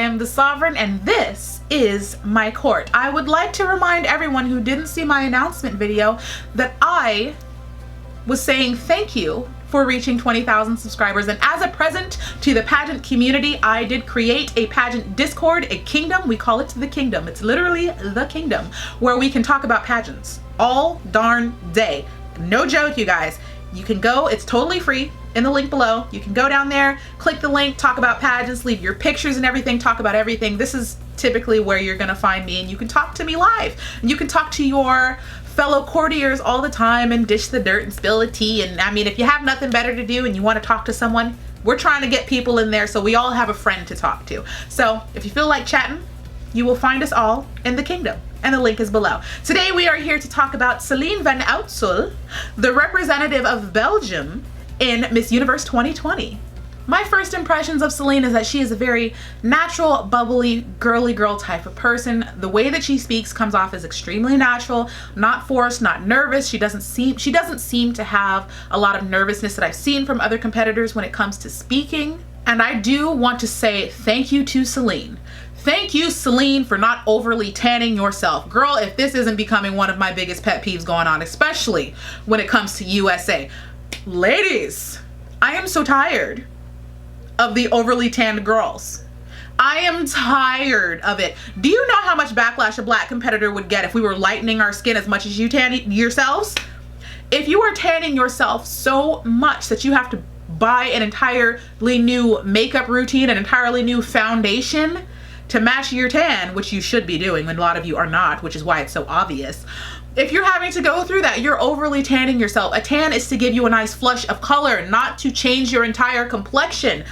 am the Sovereign, and this is my court. I would like to remind everyone who didn't see my announcement video that I was saying thank you for reaching 20,000 subscribers, and as a present to the pageant community, I did create a pageant Discord, a kingdom. We call it the kingdom. It's literally the kingdom, where we can talk about pageants all darn day. No joke, you guys. You can go, it's totally free, in the link below. You can go down there, click the link, talk about pageants, leave your pictures and everything, talk about everything. This is typically where you're gonna find me, and you can talk to me live. And you can talk to your fellow courtiers all the time and dish the dirt and spill the tea. And I mean, if you have nothing better to do and you want to talk to someone, we're trying to get people in there so we all have a friend to talk to. So if you feel like chatting, you will find us all in the kingdom, and the link is below. Today we are here to talk about Selene van Oudsel, the representative of Belgium in Miss Universe 2020. My first impressions of Selene is that she is a very natural, bubbly, girly girl type of person. The way that she speaks comes off as extremely natural, not forced, not nervous. She doesn't seem to have a lot of nervousness that I've seen from other competitors when it comes to speaking. And I do want to say thank you to Selene. Thank you, Selene, for not overly tanning yourself. Girl, if this isn't becoming one of my biggest pet peeves going on, especially when it comes to USA. Ladies, I am so tired of the overly tanned girls. I am tired of it. Do you know how much backlash a black competitor would get if we were lightening our skin as much as you tan yourselves? If you are tanning yourself so much that you have to buy an entirely new makeup routine, an entirely new foundation to match your tan, which you should be doing, and a lot of you are not, which is why it's so obvious. If you're having to go through that, you're overly tanning yourself. A tan is to give you a nice flush of color, not to change your entire complexion.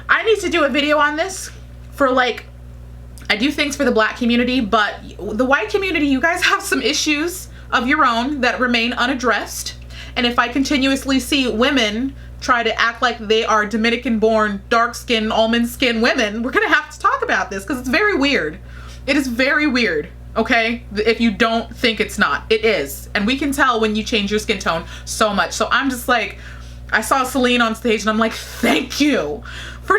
I need to do a video on this for like, I do things for the black community, but the white community, you guys have some issues of your own that remain unaddressed. And if I continuously see women try to act like they are Dominican-born, dark-skinned, almond-skinned women, we're gonna have to talk about this because it's very weird. It is very weird. Okay, if you don't think it's not, it is. And we can tell when you change your skin tone so much. So I'm just like, I saw Selene on stage and I'm like, thank you for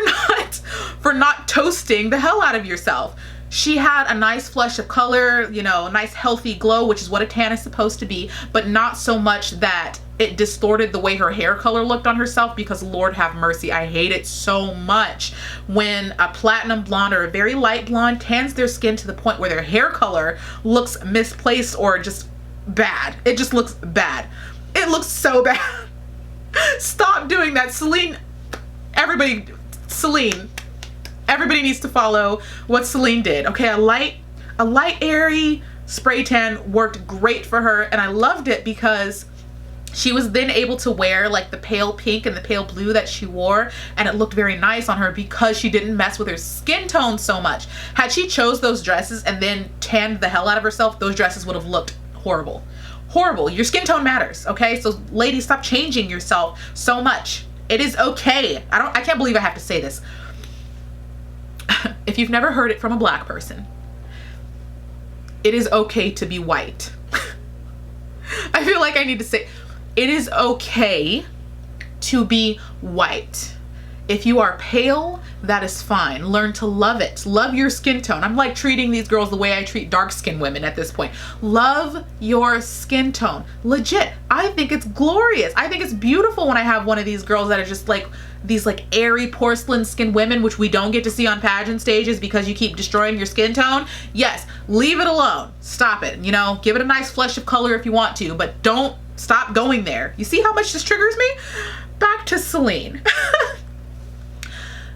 not toasting the hell out of yourself. She had a nice flush of color, you know, a nice healthy glow, which is what a tan is supposed to be, but not so much that it distorted the way her hair color looked on herself, because Lord have mercy, I hate it so much when a platinum blonde or a very light blonde tans their skin to the point where their hair color looks misplaced or just bad. It just looks bad. It looks so bad. Stop doing that, Selene. Selene. Everybody needs to follow what Selene did. Okay, a light airy spray tan worked great for her, and I loved it because she was then able to wear like the pale pink and the pale blue that she wore, and it looked very nice on her because she didn't mess with her skin tone so much. Had she chose those dresses and then tanned the hell out of herself, those dresses would have looked horrible. Horrible. Your skin tone matters, okay? So ladies, stop changing yourself so much. It is okay. I can't believe I have to say this. If you've never heard it from a black person, it is okay to be white. I feel like I need to say, it is okay to be white. If you are pale, that is fine. Learn to love it. Love your skin tone. I'm like treating these girls the way I treat dark-skinned women at this point. Love your skin tone. Legit. I think it's glorious. I think it's beautiful when I have one of these girls that are just like these like airy porcelain skin women, which we don't get to see on pageant stages because you keep destroying your skin tone. Yes, leave it alone. Stop it. You know, give it a nice flush of color if you want to, but don't stop going there. You see how much this triggers me? Back to Selene.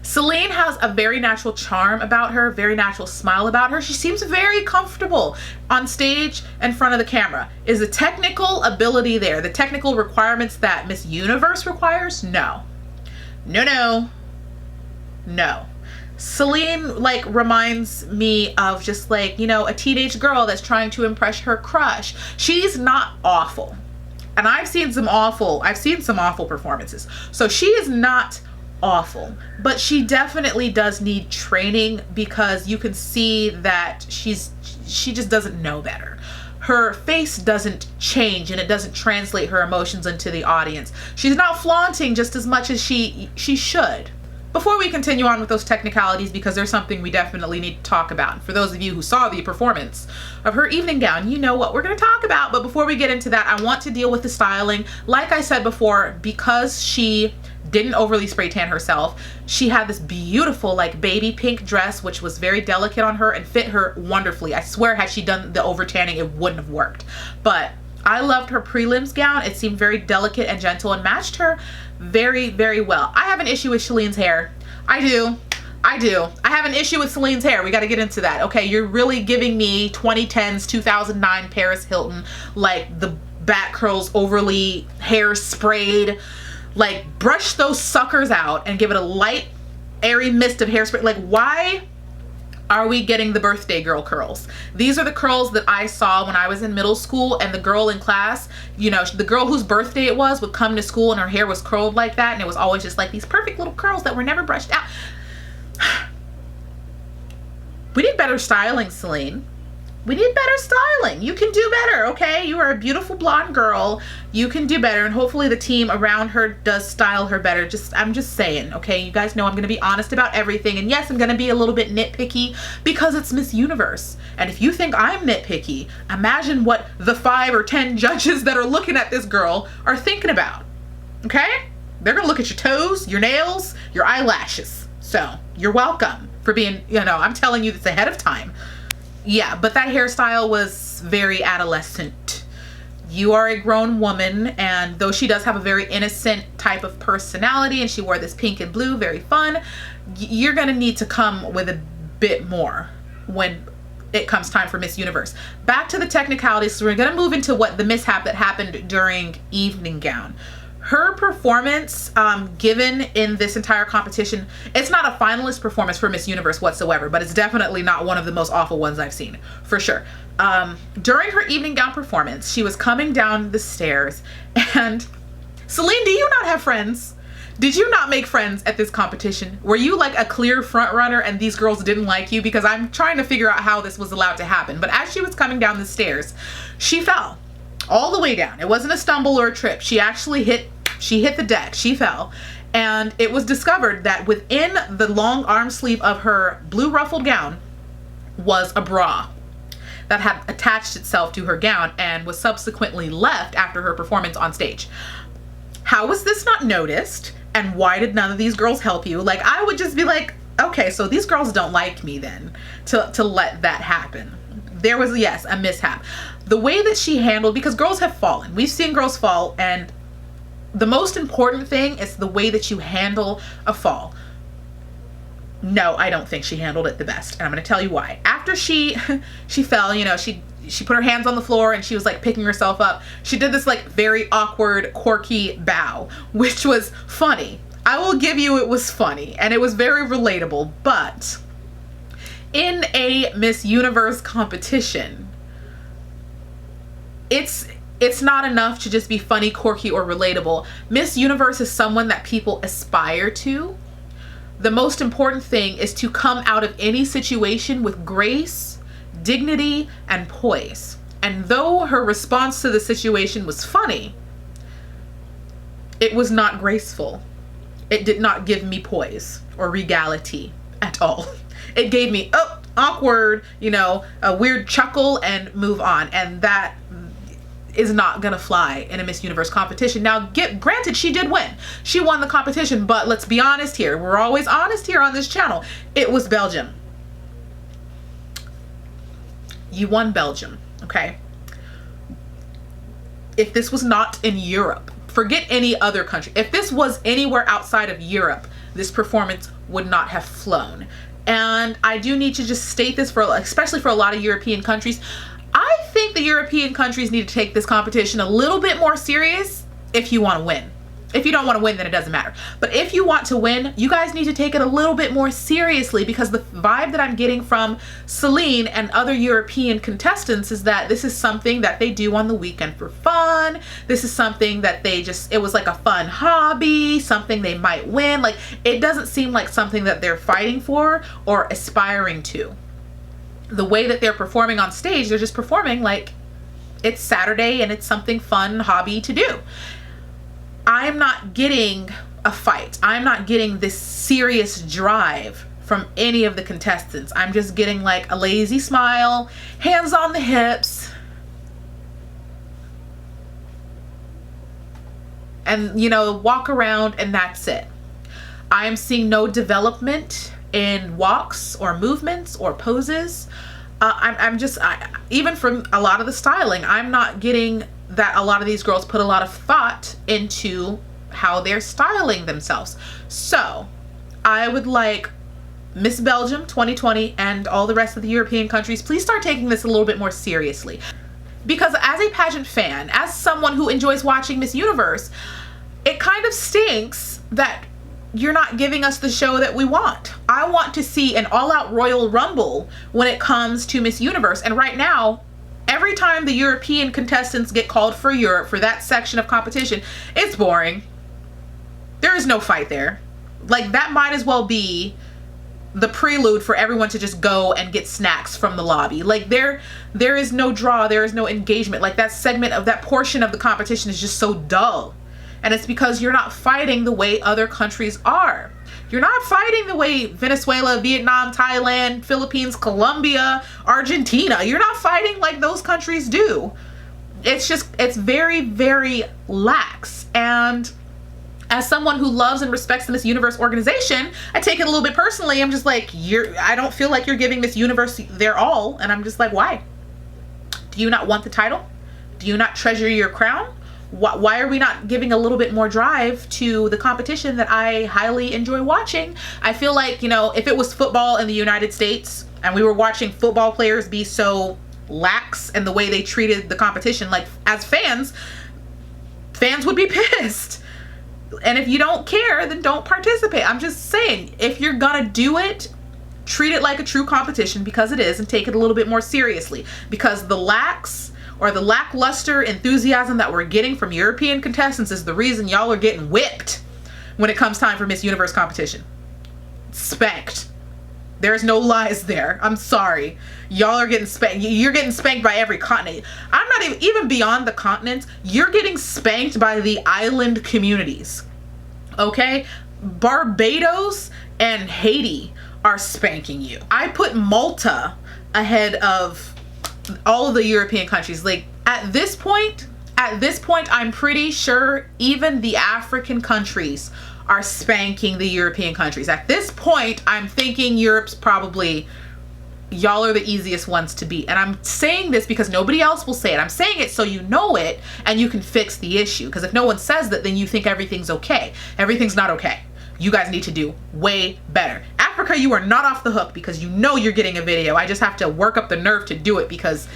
Selene has a very natural charm about her, very natural smile about her. She seems very comfortable on stage in front of the camera. Is the technical ability there? The technical requirements that Miss Universe requires? No. No. Selene like reminds me of just like, you know, a teenage girl that's trying to impress her crush. She's not awful. And I've seen some awful performances. So she is not awful, but she definitely does need training because you can see that she just doesn't know better. Her face doesn't change and it doesn't translate her emotions into the audience. She's not flaunting just as much as she should. before we continue on with those technicalities, because there's something we definitely need to talk about. For those of you who saw the performance of her evening gown, you know what we're going to talk about. But before we get into that, I want to deal with the styling. Like I said before, because she didn't overly spray tan herself, she had this beautiful like baby pink dress, which was very delicate on her and fit her wonderfully. I swear, had she done the over tanning, it wouldn't have worked. But I loved her prelims gown. It seemed very delicate and gentle and matched her very, very well. I have an issue with Selene's hair. I do. I have an issue with Selene's hair. We got to get into that. Okay, you're really giving me 2010s, 2009 Paris Hilton, like the back curls overly hair sprayed. Like, brush those suckers out and give it a light, airy mist of hairspray. Like, why are we getting the birthday girl curls? These are the curls that I saw when I was in middle school, and the girl in class, you know, the girl whose birthday it was would come to school and her hair was curled like that, and it was always just like these perfect little curls that were never brushed out. We need better styling, Selene. We need better styling. You can do better, okay? You are a beautiful blonde girl. You can do better, and hopefully the team around her does style her better. I'm just saying, okay? You guys know I'm gonna be honest about everything, and yes, I'm gonna be a little bit nitpicky because it's Miss Universe. And if you think I'm nitpicky, imagine what the 5 or 10 judges that are looking at this girl are thinking about, okay? They're gonna look at your toes, your nails, your eyelashes. So, you're welcome for being, you know, I'm telling you this ahead of time. Yeah, but that hairstyle was very adolescent. You are a grown woman, and though she does have a very innocent type of personality and she wore this pink and blue, very fun, you're gonna need to come with a bit more when it comes time for Miss Universe. Back to the technicalities, so we're gonna move into what the mishap that happened during evening gown. Her performance given in this entire competition, it's not a finalist performance for Miss Universe whatsoever, but it's definitely not one of the most awful ones I've seen, for sure. During her evening gown performance, she was coming down the stairs, and Selene, do you not have friends? Did you not make friends at this competition? Were you like a clear front runner and these girls didn't like you? Because I'm trying to figure out how this was allowed to happen. But as she was coming down the stairs, she fell all the way down. It wasn't a stumble or a trip. She actually hit the deck. She fell. And it was discovered that within the long arm sleeve of her blue ruffled gown was a bra that had attached itself to her gown and was subsequently left after her performance on stage. How was this not noticed? And why did none of these girls help you? Like, I would just be like, okay, so these girls don't like me then to let that happen. There was, yes, a mishap. The way that she handled, because girls have fallen. We've seen girls fall, and the most important thing is the way that you handle a fall. No, I don't think she handled it the best, and I'm gonna tell you why. After she fell, you know, she put her hands on the floor and she was like picking herself up. She did this like very awkward, quirky bow, which was funny. I will give you, it was funny and it was very relatable, but in a Miss Universe competition, it's not enough to just be funny, quirky, or relatable. Miss Universe is someone that people aspire to. The most important thing is to come out of any situation with grace, dignity, and poise. And though her response to the situation was funny, it was not graceful. It did not give me poise or regality at all. It gave me, oh, awkward, you know, a weird chuckle and move on. And that is not gonna fly in a Miss Universe competition. Now, granted, she did win. She won the competition, but let's be honest here. We're always honest here on this channel. It was Belgium. You won Belgium, okay? If this was not in Europe, forget any other country. If this was anywhere outside of Europe, this performance would not have flown. And I do need to just state this, especially for a lot of European countries. I think the European countries need to take this competition a little bit more serious if you want to win. If you don't want to win, then it doesn't matter. But if you want to win, you guys need to take it a little bit more seriously, because the vibe that I'm getting from Selene and other European contestants is that this is something that they do on the weekend for fun. This is something that it was like a fun hobby, something they might win. Like, it doesn't seem like something that they're fighting for or aspiring to. The way that they're performing on stage, they're just performing like it's Saturday and it's something fun hobby to do. I'm not getting a fight. I'm not getting this serious drive from any of the contestants. I'm just getting like a lazy smile, hands on the hips, and you know, walk around, and that's it. I am seeing no development in walks or movements or poses. Even from a lot of the styling, I'm not getting that a lot of these girls put a lot of thought into how they're styling themselves. So I would like Miss Belgium 2020 and all the rest of the European countries, please start taking this a little bit more seriously. Because as a pageant fan, as someone who enjoys watching Miss Universe, it kind of stinks that you're not giving us the show that we want. I want to see an all-out Royal Rumble when it comes to Miss Universe. And right now, every time the European contestants get called for Europe for that section of competition, it's boring. There is no fight there. Like, that might as well be the prelude for everyone to just go and get snacks from the lobby. Like, there is no draw, there is no engagement. Like, that segment of that portion of the competition is just so dull. And it's because you're not fighting the way other countries are. You're not fighting the way Venezuela, Vietnam, Thailand, Philippines, Colombia, Argentina. You're not fighting like those countries do. It's very, very lax. And as someone who loves and respects the Miss Universe organization, I take it a little bit personally. I'm just like, I don't feel like you're giving Miss Universe their all. And I'm just like, why? Do you not want the title? Do you not treasure your crown? Why are we not giving a little bit more drive to the competition that I highly enjoy watching? I feel like, you know, if it was football in the United States and we were watching football players be so lax in the way they treated the competition, like, as fans would be pissed. And if you don't care, then don't participate. I'm just saying, if you're gonna do it, treat it like a true competition, because it is, and take it a little bit more seriously. Because the lackluster enthusiasm that we're getting from European contestants is the reason y'all are getting whipped when it comes time for Miss Universe competition. Spanked. There's no lies there. I'm sorry. Y'all are getting spanked. You're getting spanked by every continent. I'm not even beyond the continents. You're getting spanked by the island communities. Okay? Barbados and Haiti are spanking you. I put Malta ahead of all of the European countries. Like, at this point, I'm pretty sure even the African countries are spanking the European countries. At this point, I'm thinking Europe's probably, y'all are the easiest ones to beat. And I'm saying this because nobody else will say it. I'm saying it so you know it and you can fix the issue. Because if no one says that, then you think everything's okay. Everything's not okay. You guys need to do way better. Africa, you are not off the hook because you know you're getting a video. I just have to work up the nerve to do it because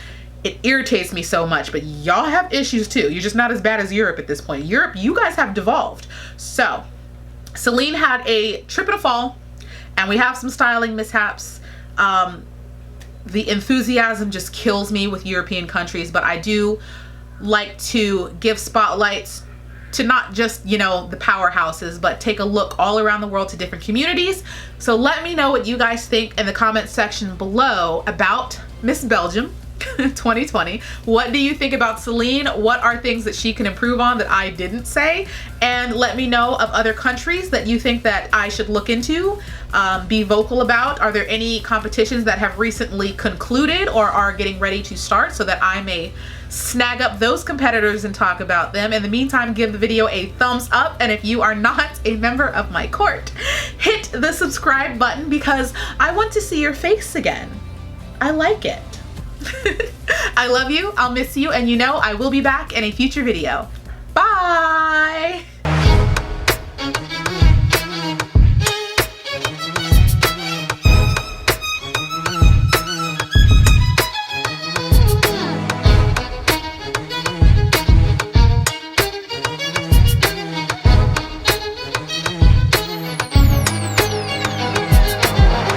it irritates me so much. But y'all have issues too. You're just not as bad as Europe at this point. Europe, you guys have devolved. So Selene had a trip and a fall, and we have some styling mishaps. The enthusiasm just kills me with European countries, but I do like to give spotlights to not just, you know, the powerhouses, but take a look all around the world to different communities. So let me know what you guys think in the comment section below about Miss Belgium 2020. What do you think about Selene? What are things that she can improve on that I didn't say? And let me know of other countries that you think that I should look into, be vocal about. Are there any competitions that have recently concluded or are getting ready to start so that I may snag up those competitors and talk about them? In the meantime, give the video a thumbs up, and if you are not a member of my court, hit the subscribe button because I want to see your face again. I like it. I love you, I'll miss you, and you know I will be back in a future video. Bye!